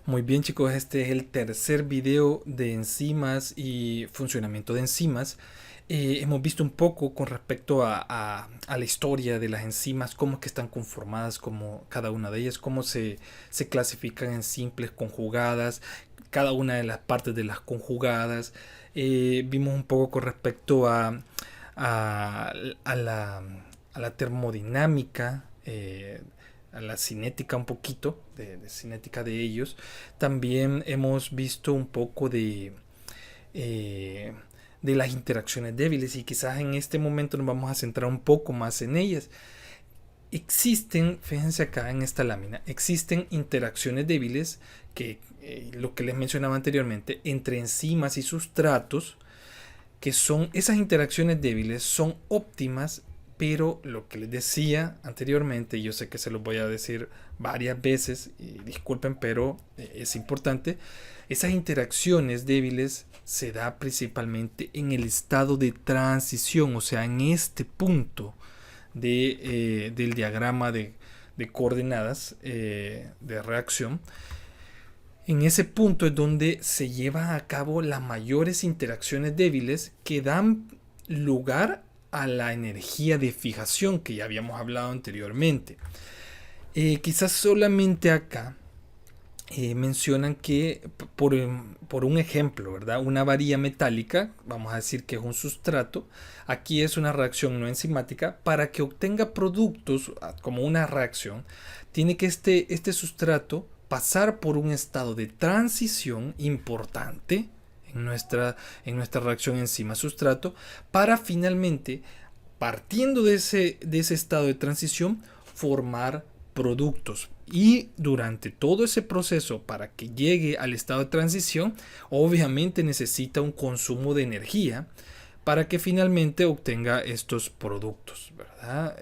Muy bien, chicos, este es el tercer video de enzimas y funcionamiento de enzimas. Hemos visto un poco con respecto a la historia de las enzimas, cómo es que están conformadas, como cada una de ellas, cómo se clasifican en simples, conjugadas, cada una de las partes de las conjugadas. Vimos un poco con respecto a, a la, a la termodinámica. A la cinética un poquito, de cinética de ellos. También hemos visto un poco de las interacciones débiles y quizás en este momento nos vamos a centrar un poco más en ellas. Existen, fíjense acá en esta lámina, existen interacciones débiles que lo que les mencionaba anteriormente entre enzimas y sustratos, que son esas interacciones débiles son óptimas, pero lo que les decía anteriormente, yo sé que se los voy a decir varias veces y disculpen, pero es importante, esas interacciones débiles se da principalmente en el estado de transición, o sea, en este punto del diagrama de coordenadas de reacción. En ese punto es donde se llevan a cabo las mayores interacciones débiles que dan lugar a la energía de fijación que ya habíamos hablado anteriormente. Quizás solamente acá mencionan que por un ejemplo, ¿verdad? Una varilla metálica, vamos a decir que es un sustrato, aquí es una reacción no enzimática, para que obtenga productos como una reacción, tiene que este sustrato pasar por un estado de transición importante en nuestra reacción enzima-sustrato para finalmente, partiendo de ese estado de transición, formar productos. Y durante todo ese proceso, para que llegue al estado de transición, obviamente necesita un consumo de energía para que finalmente obtenga estos productos, ¿verdad?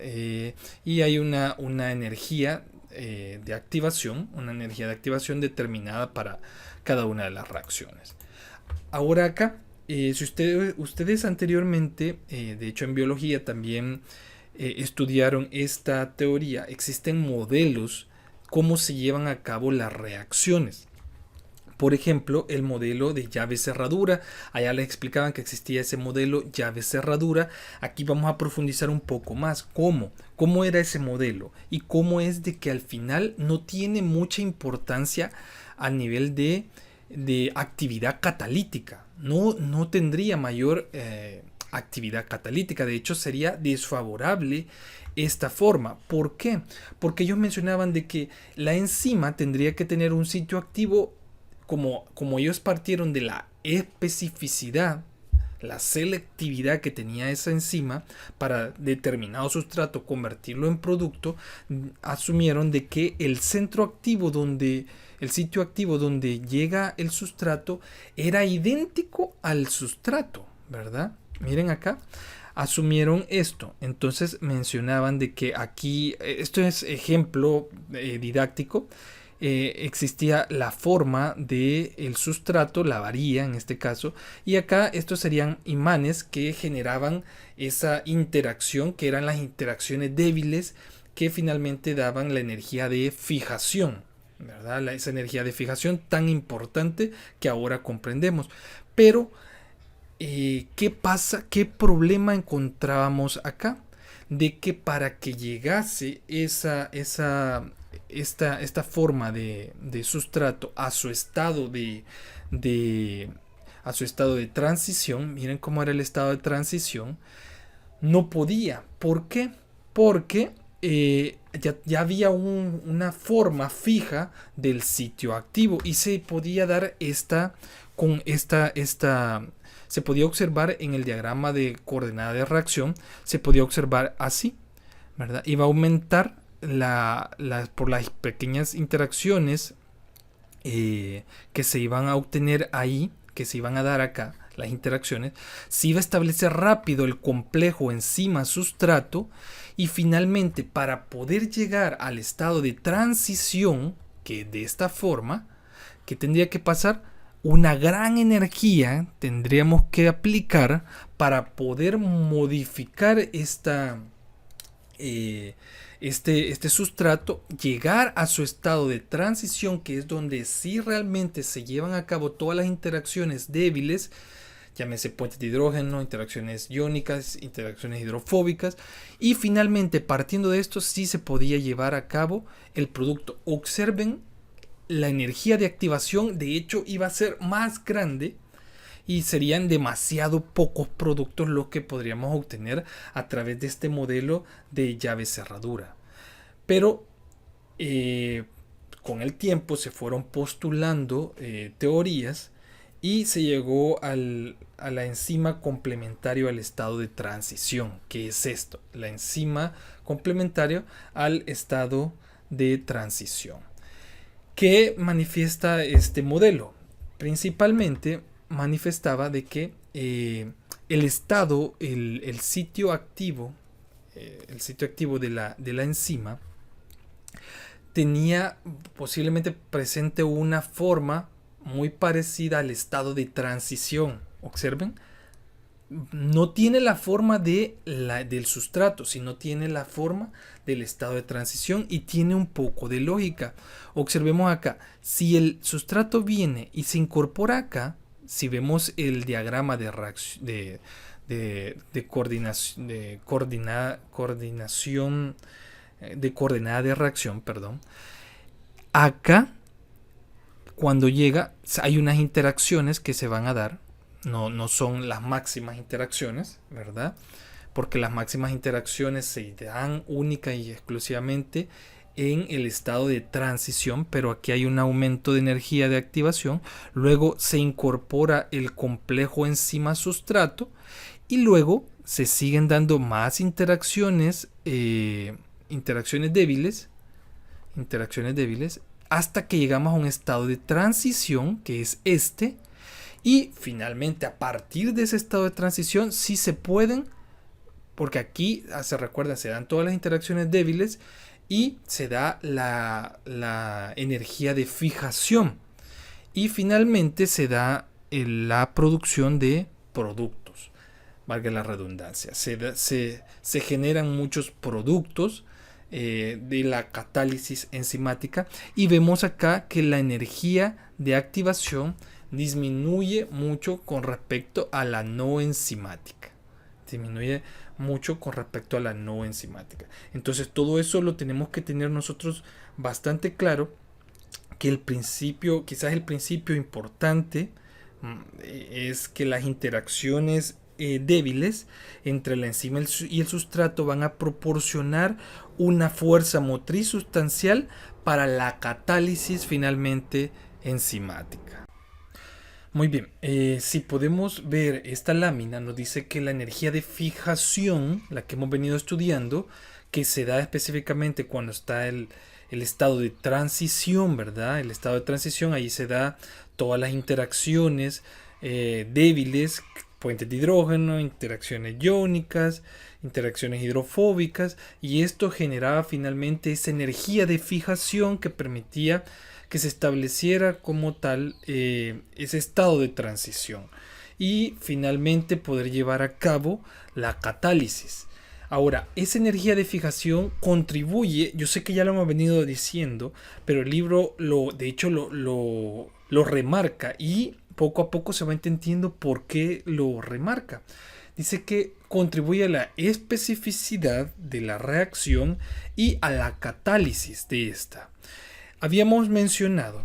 Y hay una energía de activación, una energía de activación determinada para cada una de las reacciones. Ahora acá, si ustedes anteriormente, de hecho en biología también estudiaron esta teoría, existen modelos cómo se llevan a cabo las reacciones. Por ejemplo, el modelo de llave-cerradura. Allá les explicaban que existía ese modelo llave-cerradura. Aquí vamos a profundizar un poco más. ¿Cómo era ese modelo? Y cómo es de que al final no tiene mucha importancia a nivel de actividad catalítica. No tendría mayor actividad catalítica. De hecho, sería desfavorable esta forma. ¿Por qué? Porque ellos mencionaban de que la enzima tendría que tener un sitio activo como ellos partieron de la especificidad, la selectividad que tenía esa enzima para determinado sustrato convertirlo en producto, asumieron de que el centro activo el sitio activo donde llega el sustrato era idéntico al sustrato, ¿verdad? Miren acá, asumieron esto. Entonces mencionaban de que aquí, esto es ejemplo didáctico, existía la forma del sustrato, la varilla en este caso, y acá estos serían imanes que generaban esa interacción, que eran las interacciones débiles que finalmente daban la energía de fijación, ¿verdad? Esa energía de fijación tan importante que ahora comprendemos. Pero, ¿qué pasa? ¿Qué problema encontrábamos acá? De que para que llegase esta forma de sustrato a su estado de a su estado de transición, miren cómo era el estado de transición, no podía. ¿Por qué? Porque ya había una forma fija del sitio activo y se podía dar se podía observar en el diagrama de coordenada de reacción, se podía observar así, ¿verdad? Iba a aumentar por las pequeñas interacciones que se iban a obtener ahí, que se iban a dar acá, las interacciones, se iba a establecer rápido el complejo enzima-sustrato y finalmente para poder llegar al estado de transición, que de esta forma, que tendría que pasar una gran energía, tendríamos que aplicar para poder modificar eh, este sustrato, llegar a su estado de transición, que es donde sí realmente se llevan a cabo todas las interacciones débiles, llámese puentes de hidrógeno, interacciones iónicas, interacciones hidrofóbicas, y finalmente partiendo de esto sí se podía llevar a cabo el producto. Observen la energía de activación, de hecho iba a ser más grande y serían demasiado pocos productos los que podríamos obtener a través de este modelo de llave cerradura. Pero con el tiempo se fueron postulando teorías y se llegó a la enzima complementario al estado de transición. ¿Qué es esto? La enzima complementario al estado de transición. ¿Qué manifiesta este modelo? Principalmente manifestaba de que el estado, el sitio activo de la enzima tenía posiblemente presente una forma muy parecida al estado de transición. Observen, no tiene la forma del sustrato, sino tiene la forma del estado de transición y tiene un poco de lógica. Observemos acá, si el sustrato viene y se incorpora acá, si vemos el diagrama de coordenada de reacción, perdón, acá cuando llega hay unas interacciones que se van a dar, no son las máximas interacciones, ¿verdad? Porque las máximas interacciones se dan única y exclusivamente en el estado de transición, pero aquí hay un aumento de energía de activación, luego se incorpora el complejo enzima sustrato y luego se siguen dando más interacciones débiles, hasta que llegamos a un estado de transición, que es este, y finalmente a partir de ese estado de transición sí se pueden, porque aquí se recuerda, se dan todas las interacciones débiles y se da la energía de fijación y finalmente se da la producción de productos, valga la redundancia. Se generan muchos productos de la catálisis enzimática y vemos acá que la energía de activación disminuye mucho con respecto a la no enzimática. Entonces todo eso lo tenemos que tener nosotros bastante claro, que el principio, quizás el principio importante, es que las interacciones débiles entre la enzima y el sustrato van a proporcionar una fuerza motriz sustancial para la catálisis finalmente enzimática. Muy bien, si podemos ver esta lámina, nos dice que la energía de fijación, la que hemos venido estudiando, que se da específicamente cuando está el estado de transición, ¿verdad? El estado de transición, ahí se da todas las interacciones débiles, puentes de hidrógeno, interacciones iónicas, interacciones hidrofóbicas, y esto generaba finalmente esa energía de fijación que permitía que se estableciera como tal ese estado de transición y finalmente poder llevar a cabo la catálisis. Ahora, esa energía de fijación contribuye, yo sé que ya lo hemos venido diciendo, pero el libro de hecho lo remarca y poco a poco se va entendiendo por qué lo remarca. Dice que contribuye a la especificidad de la reacción y a la catálisis de esta. Habíamos mencionado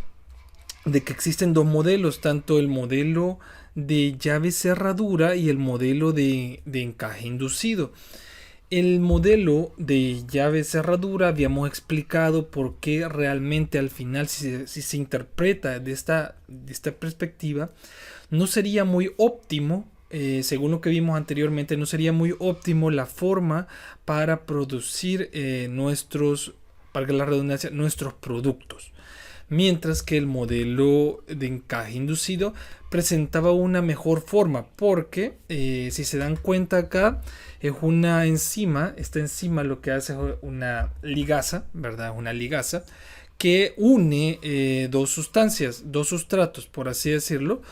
de que existen dos modelos, tanto el modelo de llave cerradura y el modelo de encaje inducido. El modelo de llave cerradura habíamos explicado por qué realmente al final, si se interpreta de esta perspectiva, no sería muy óptimo, según lo que vimos anteriormente, no sería muy óptimo la forma para producir nuestros productos. Mientras que el modelo de encaje inducido presentaba una mejor forma, porque si se dan cuenta acá es una enzima, esta enzima lo que hace es una ligasa, ¿verdad? Una ligasa que une dos sustancias, dos sustratos, por así decirlo,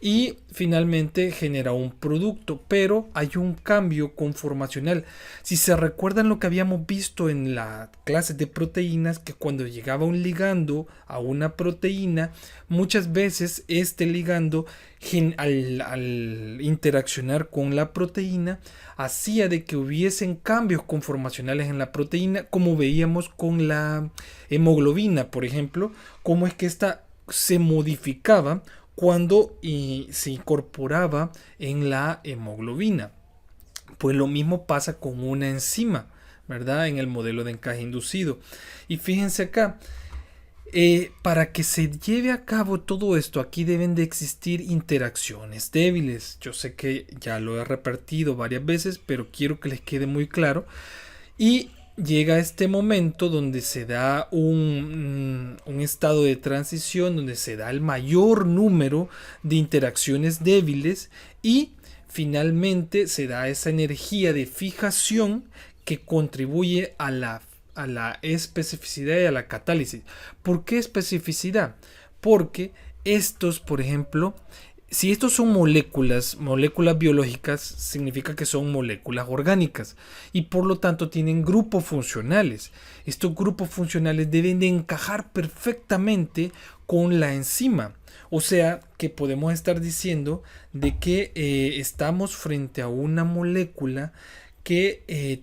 y finalmente genera un producto, pero hay un cambio conformacional. Si se recuerdan lo que habíamos visto en la clase de proteínas, que cuando llegaba un ligando a una proteína, muchas veces este ligando al interaccionar con la proteína hacía de que hubiesen cambios conformacionales en la proteína, como veíamos con la hemoglobina, por ejemplo, cómo es que esta se modificaba cuando se incorporaba en la hemoglobina. Pues lo mismo pasa con una enzima, ¿verdad? En el modelo de encaje inducido. Y fíjense acá, para que se lleve a cabo todo esto, aquí deben de existir interacciones débiles. Yo sé que ya lo he repetido varias veces, pero quiero que les quede muy claro. Y llega este momento donde se da un estado de transición, donde se da el mayor número de interacciones débiles y finalmente se da esa energía de fijación que contribuye a la especificidad y a la catálisis. ¿Por qué especificidad? Porque estos, por ejemplo, si estos son moléculas biológicas, significa que son moléculas orgánicas y por lo tanto tienen grupos funcionales. Estos grupos funcionales deben de encajar perfectamente con la enzima. O sea que podemos estar diciendo de que estamos frente a una molécula que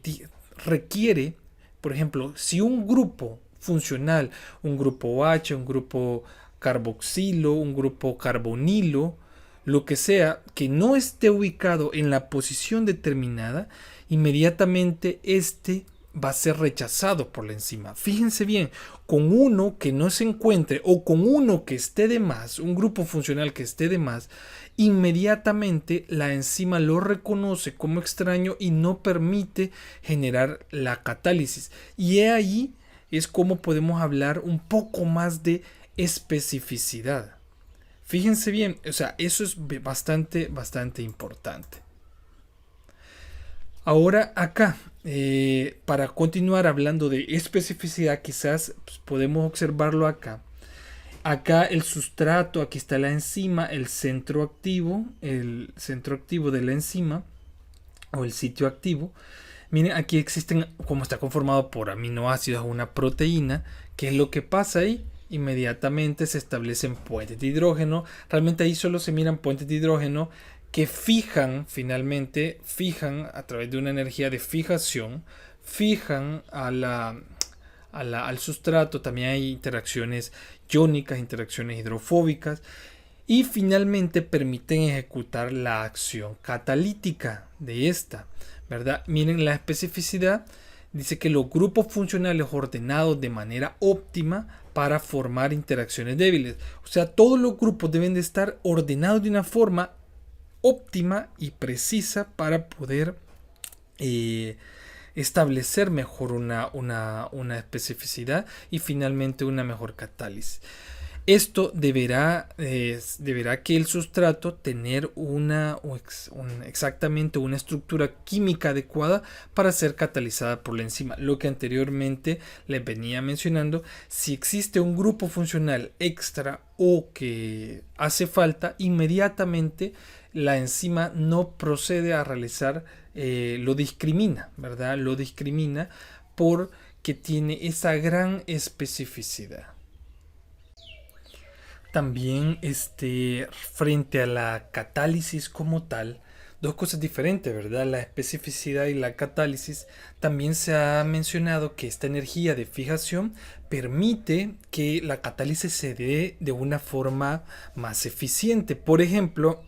requiere, por ejemplo, si un grupo funcional, un grupo OH, un grupo carboxilo, un grupo carbonilo, lo que sea, que no esté ubicado en la posición determinada, inmediatamente este va a ser rechazado por la enzima. Fíjense bien, con uno que no se encuentre o con uno que esté de más, un grupo funcional que esté de más, inmediatamente la enzima lo reconoce como extraño y no permite generar la catálisis. Y ahí es como podemos hablar un poco más de especificidad. Fíjense bien, o sea, eso es bastante importante. Ahora acá, para continuar hablando de especificidad, quizás pues, podemos observarlo acá. Acá el sustrato, aquí está la enzima, el centro activo de la enzima o el sitio activo. Miren, aquí existen, como está conformado por aminoácidos, una proteína. ¿Qué es lo que pasa ahí? Inmediatamente se establecen puentes de hidrógeno. Realmente ahí solo se miran puentes de hidrógeno que finalmente fijan a través de una energía de fijación, fijan al sustrato. También hay interacciones iónicas, interacciones hidrofóbicas y finalmente permiten ejecutar la acción catalítica de esta, ¿verdad? Miren la especificidad. Dice que los grupos funcionales ordenados de manera óptima para formar interacciones débiles. O sea, todos los grupos deben de estar ordenados de una forma óptima y precisa para poder establecer mejor una especificidad y finalmente una mejor catálisis. Esto deberá que el sustrato tener exactamente una estructura química adecuada para ser catalizada por la enzima. Lo que anteriormente les venía mencionando, si existe un grupo funcional extra o que hace falta, inmediatamente la enzima no procede a realizar, lo discrimina, ¿verdad? Lo discrimina porque tiene esa gran especificidad. También frente a la catálisis como tal, dos cosas diferentes, ¿verdad? La especificidad y la catálisis. También se ha mencionado que esta energía de fijación permite que la catálisis se dé de una forma más eficiente. Por ejemplo,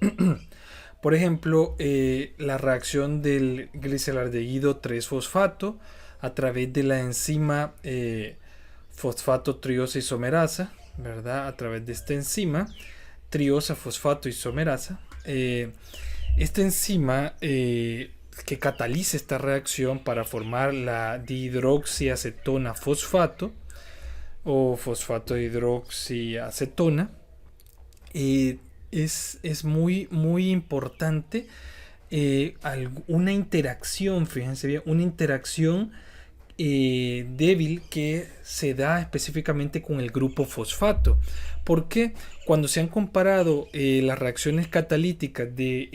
la reacción del gliceraldehído 3-fosfato a través de la enzima fosfato triosa isomerasa, ¿verdad? A través de esta enzima triosa fosfato isomerasa, esta enzima que cataliza esta reacción para formar la dihidroxiacetona fosfato o fosfato hidroxiacetona, es muy importante, una interacción, fíjense bien, una interacción débil que se da específicamente con el grupo fosfato. Porque cuando se han comparado las reacciones catalíticas del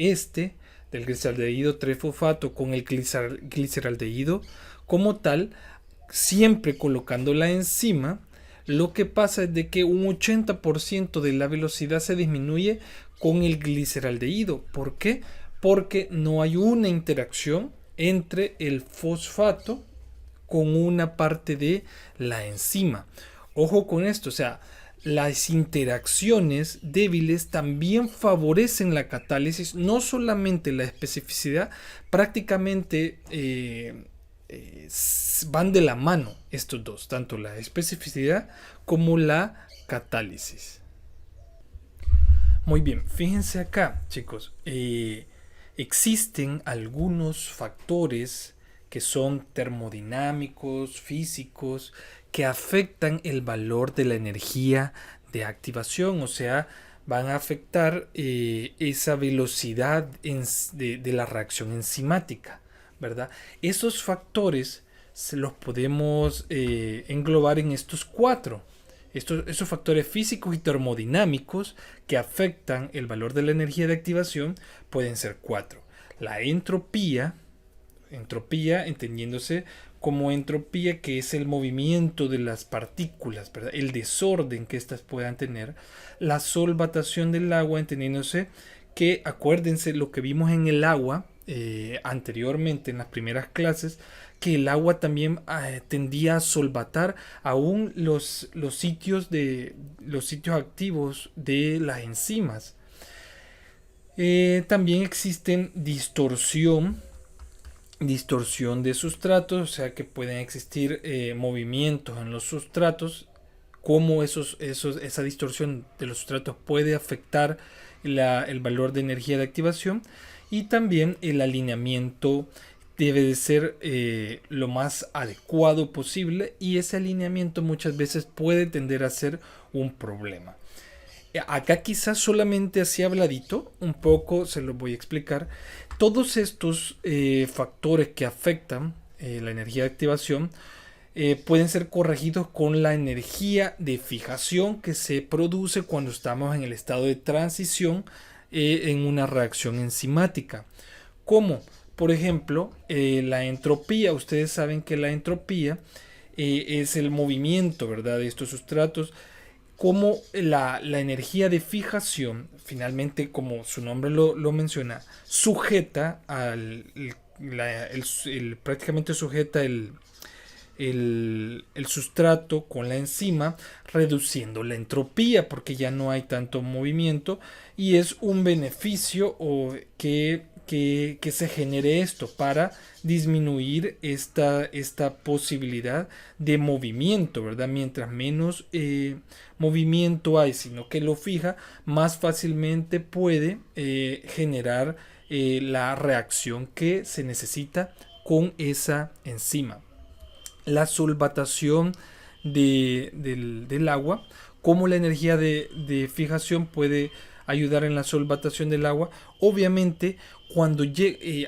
glicaldehído 3-fosfato con el gliceraldehído como tal, siempre colocando la enzima, lo que pasa es de que un 80% de la velocidad se disminuye con el gliceraldehído. ¿Por qué? Porque no hay una interacción entre el fosfato con una parte de la enzima. Ojo con esto, o sea, las interacciones débiles también favorecen la catálisis, no solamente la especificidad, prácticamente van de la mano estos dos, tanto la especificidad como la catálisis. Muy bien, fíjense acá, chicos, existen algunos factores que son termodinámicos, físicos, que afectan el valor de la energía de activación, o sea, van a afectar esa velocidad de la reacción enzimática, ¿verdad? Esos factores se los podemos englobar en estos cuatro. Esos factores físicos y termodinámicos que afectan el valor de la energía de activación pueden ser cuatro. La entropía entendiéndose como entropía, que es el movimiento de las partículas, ¿verdad? El desorden que éstas puedan tener. La solvatación del agua, entendiéndose que, acuérdense lo que vimos en el agua anteriormente en las primeras clases, que el agua también tendía a solvatar aún los sitios activos de las enzimas. También existen distorsión de sustratos, o sea que pueden existir movimientos en los sustratos, cómo esa distorsión de los sustratos puede afectar el valor de energía de activación. Y también el alineamiento debe de ser lo más adecuado posible, y ese alineamiento muchas veces puede tender a ser un problema. Acá quizás solamente así habladito, un poco se los voy a explicar. Todos estos factores que afectan la energía de activación pueden ser corregidos con la energía de fijación que se produce cuando estamos en el estado de transición en una reacción enzimática. Como, por ejemplo, la entropía. Ustedes saben que la entropía es el movimiento, ¿verdad?, de estos sustratos. Como la energía de fijación, finalmente, como su nombre lo menciona, sujeta prácticamente sujeta el sustrato con la enzima, reduciendo la entropía porque ya no hay tanto movimiento, y es un beneficio que se genere esto para disminuir esta posibilidad de movimiento, ¿verdad? Mientras menos movimiento hay, sino que lo fija, más fácilmente puede generar la reacción que se necesita con esa enzima. La solvatación del agua, como la energía de fijación puede ayudar en la solvatación del agua. Obviamente, cuando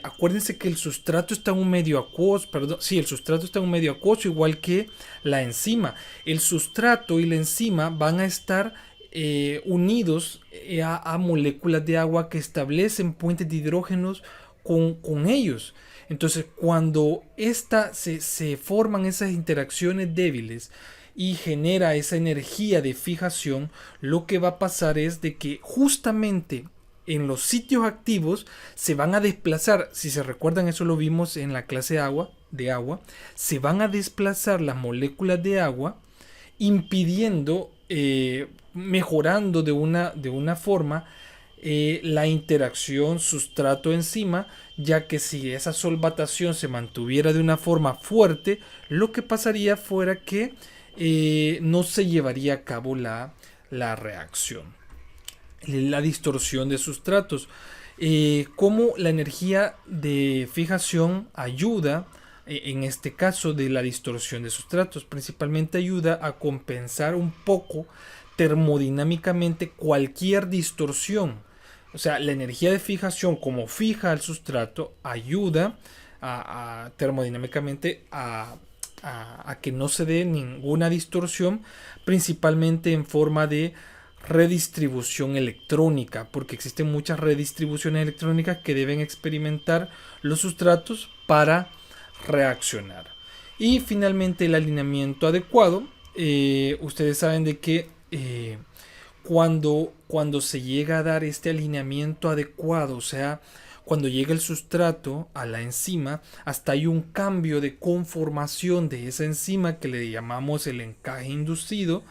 acuérdense que el sustrato está en un medio acuoso, el sustrato está en un medio acuoso, igual que la enzima. El sustrato y la enzima van a estar unidos a moléculas de agua que establecen puentes de hidrógenos con ellos. Entonces, cuando se forman esas interacciones débiles y genera esa energía de fijación, lo que va a pasar es de que justamente en los sitios activos se van a desplazar, si se recuerdan, eso lo vimos en la clase de agua, se van a desplazar las moléculas de agua, impidiendo, mejorando de una forma la interacción sustrato-enzima, ya que si esa solvatación se mantuviera de una forma fuerte, lo que pasaría fuera que no se llevaría a cabo la reacción. La distorsión de sustratos, cómo la energía de fijación ayuda, en este caso de la distorsión de sustratos, principalmente ayuda a compensar un poco termodinámicamente cualquier distorsión. O sea, la energía de fijación, como fija al sustrato, ayuda termodinámicamente a a que no se dé ninguna distorsión, principalmente en forma de redistribución electrónica, porque existen muchas redistribuciones electrónicas que deben experimentar los sustratos para reaccionar. Y finalmente el alineamiento adecuado. Ustedes saben de que cuando se llega a dar este alineamiento adecuado, o sea, cuando llega el sustrato a la enzima, hasta hay un cambio de conformación de esa enzima que le llamamos el encaje inducido,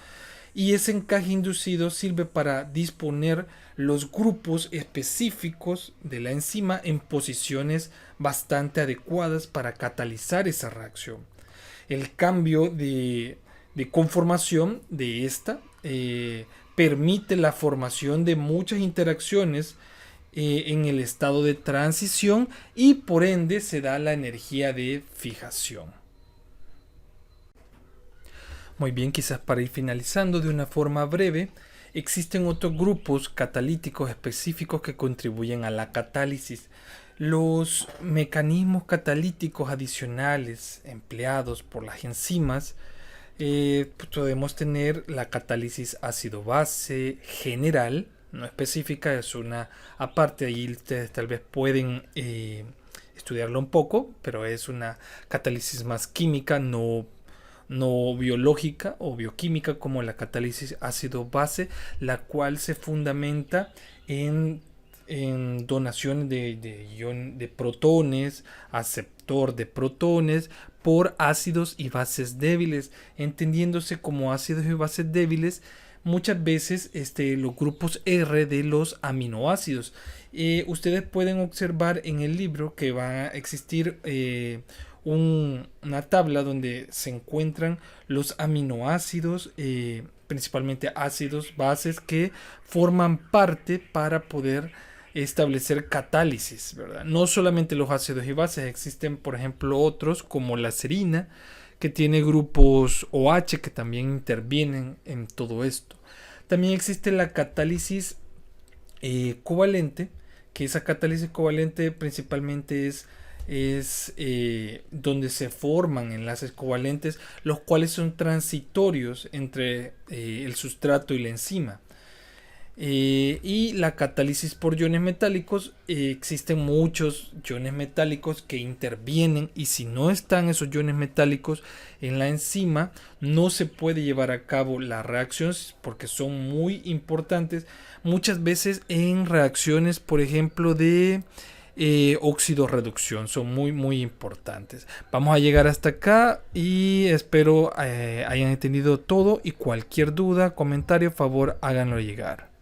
y ese encaje inducido sirve para disponer los grupos específicos de la enzima en posiciones bastante adecuadas para catalizar esa reacción. El cambio de conformación de esta permite la formación de muchas interacciones en el estado de transición y por ende se da la energía de fijación. Muy bien, quizás para ir finalizando de una forma breve, existen otros grupos catalíticos específicos que contribuyen a la catálisis. Los mecanismos catalíticos adicionales empleados por las enzimas, podemos tener la catálisis ácido-base general, no específica, es una aparte, ahí ustedes tal vez pueden estudiarlo un poco, pero es una catálisis más química, no biológica o bioquímica como la catálisis ácido-base, la cual se fundamenta en donaciones de protones, aceptor de protones por ácidos y bases débiles, entendiéndose como ácidos y bases débiles muchas veces los grupos R de los aminoácidos. Ustedes pueden observar en el libro que va a existir una tabla donde se encuentran los aminoácidos, principalmente ácidos, bases que forman parte para poder establecer catálisis, ¿verdad? No solamente los ácidos y bases, existen por ejemplo otros como la serina, que tiene grupos OH que también intervienen en todo esto. También existe la catálisis covalente, que esa catálisis covalente principalmente es donde se forman enlaces covalentes, los cuales son transitorios entre el sustrato y la enzima. Y la catálisis por iones metálicos, existen muchos iones metálicos que intervienen, y si no están esos iones metálicos en la enzima no se puede llevar a cabo la reacción porque son muy importantes muchas veces en reacciones, por ejemplo, de óxido reducción, son muy importantes. Vamos a llegar hasta acá y espero hayan entendido todo, y cualquier duda, comentario, favor háganlo llegar.